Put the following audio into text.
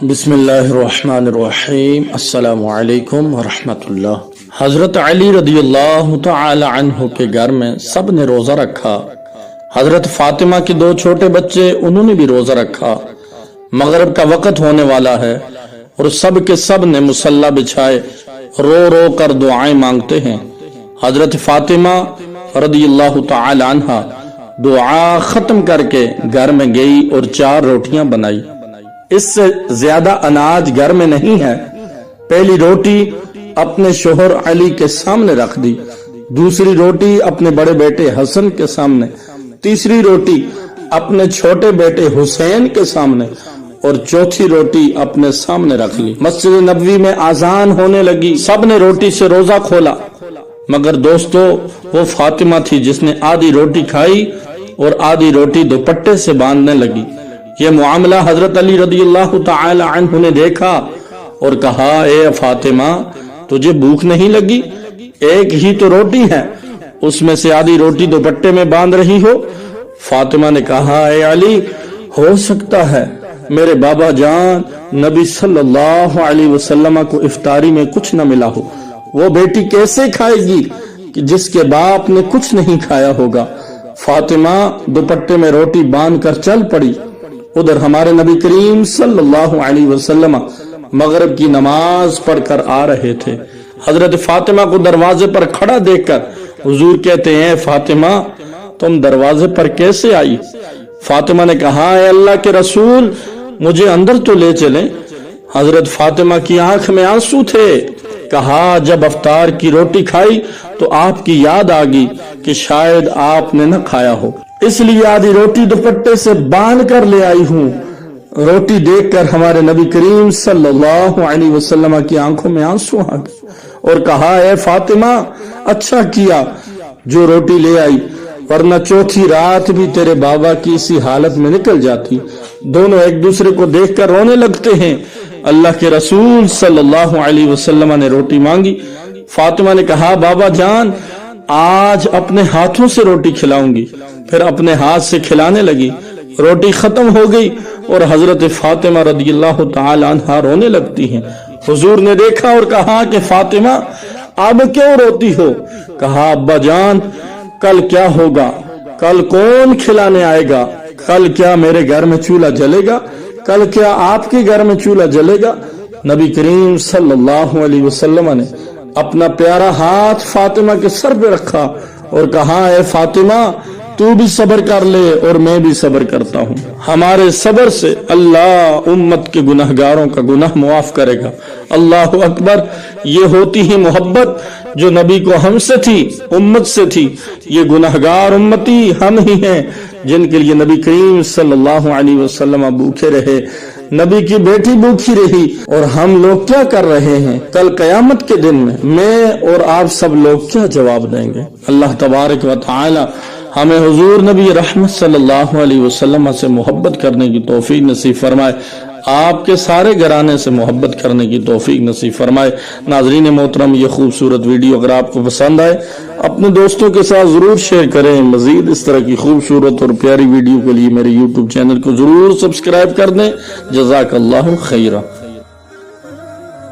بسم اللہ الرحمن الرحیم۔ السلام علیکم ورحمۃ اللہ۔ حضرت علی رضی اللہ تعالی عنہ کے گھر میں سب نے روزہ رکھا۔ حضرت فاطمہ کے دو چھوٹے بچے، انہوں نے بھی روزہ رکھا۔ مغرب کا وقت ہونے والا ہے اور سب کے سب نے مصلی بچھائے رو رو کر دعائیں مانگتے ہیں۔ حضرت فاطمہ رضی اللہ تعالی عنہ دعا ختم کر کے گھر میں گئی اور 4 روٹیاں بنائی۔ اس سے زیادہ اناج گھر میں نہیں ہے۔ پہلی روٹی اپنے شوہر علی کے سامنے رکھ دی، دوسری روٹی اپنے بڑے بیٹے حسن کے سامنے، تیسری روٹی اپنے چھوٹے بیٹے حسین کے سامنے اور چوتھی روٹی اپنے سامنے رکھ لی۔ مسجد نبوی میں اذان ہونے لگی، سب نے روٹی سے روزہ کھولا، مگر دوستو وہ فاطمہ تھی جس نے آدھی روٹی کھائی اور آدھی روٹی دوپٹے سے باندھنے لگی۔ یہ معاملہ حضرت علی رضی اللہ تعالی عنہ نے دیکھا اور کہا، اے فاطمہ تجھے بھوک نہیں لگی؟ ایک ہی تو روٹی ہے، اس میں سے آدھی روٹی دوپٹے میں باندھ رہی ہو۔ فاطمہ نے کہا، اے علی ہو سکتا ہے میرے بابا جان نبی صلی اللہ علیہ وسلم کو افطاری میں کچھ نہ ملا ہو، وہ بیٹی کیسے کھائے گی کہ جس کے باپ نے کچھ نہیں کھایا ہوگا۔ فاطمہ دوپٹے میں روٹی باندھ کر چل پڑی۔ ادھر ہمارے نبی کریم صلی اللہ علیہ وسلم مغرب کی نماز پڑھ کر آ رہے تھے۔ حضرت فاطمہ کو دروازے پر کھڑا دیکھ کر حضور کہتے ہیں، فاطمہ تم دروازے پر کیسے آئی؟ فاطمہ نے کہا، اے اللہ کے رسول مجھے اندر تو لے چلیں۔ حضرت فاطمہ کی آنکھ میں آنسو تھے۔ کہا، جب افطار کی روٹی کھائی تو آپ کی یاد آ گئی کہ شاید آپ نے نہ کھایا ہو، اس لیے آدھی روٹی دوپٹے سے باندھ کر لے آئی ہوں۔ روٹی دیکھ کر ہمارے نبی کریم صلی اللہ علیہ وسلم کی آنکھوں میں آنسو آ گئے اور کہا، اے فاطمہ اچھا کیا جو روٹی لے آئی، ورنہ چوتھی رات بھی تیرے بابا کی اسی حالت میں نکل جاتی۔ دونوں ایک دوسرے کو دیکھ کر رونے لگتے ہیں۔ اللہ کے رسول صلی اللہ علیہ وسلم نے روٹی مانگی۔ فاطمہ نے کہا، بابا جان آج اپنے ہاتھوں سے روٹی کھلاؤں گی۔ پھر اپنے ہاتھ سے کھلانے لگی، روٹی ختم ہو گئی اور حضرت فاطمہ رضی اللہ تعالی عنہا رونے لگتی ہیں۔ حضور نے دیکھا اور کہا کہ فاطمہ اب کیوں روتی ہو؟ کہا، ابا جان کل کیا ہوگا؟ کل کون کھلانے آئے گا؟ کل کیا میرے گھر میں چولہا جلے گا؟ کل کیا آپ کے گھر میں چولہا جلے گا؟ نبی کریم صلی اللہ علیہ وسلم نے اپنا پیارا ہاتھ فاطمہ کے سر پہ رکھا اور کہا، اے فاطمہ تو بھی صبر کر لے اور میں بھی صبر کرتا ہوں۔ ہمارے صبر سے اللہ امت کے گناہگاروں کا گناہ معاف کرے گا۔ اللہ اکبر۔ یہ ہوتی ہی محبت جو نبی کو ہم سے تھی، امت سے تھی۔ یہ گناہگار امتی ہم ہی ہیں جن کے لیے نبی کریم صلی اللہ علیہ وسلم بھوکے رہے، نبی کی بیٹی بھوکی رہی، اور ہم لوگ کیا کر رہے ہیں؟ کل قیامت کے دن میں اور آپ سب لوگ کیا جواب دیں گے؟ اللہ تبارک و تعالی ہمیں حضور نبی رحمت صلی اللہ علیہ وسلم سے محبت کرنے کی توفیق نصیب فرمائے، آپ کے سارے گھرانے سے محبت کرنے کی توفیق نصیب فرمائے۔ ناظرین محترم، یہ خوبصورت ویڈیو اگر آپ کو پسند آئے اپنے دوستوں کے ساتھ ضرور شیئر کریں۔ مزید اس طرح کی خوبصورت اور پیاری ویڈیو کے لیے میرے YouTube چینل کو ضرور سبسکرائب کر دیں۔ جزاک اللہ خیرہ۔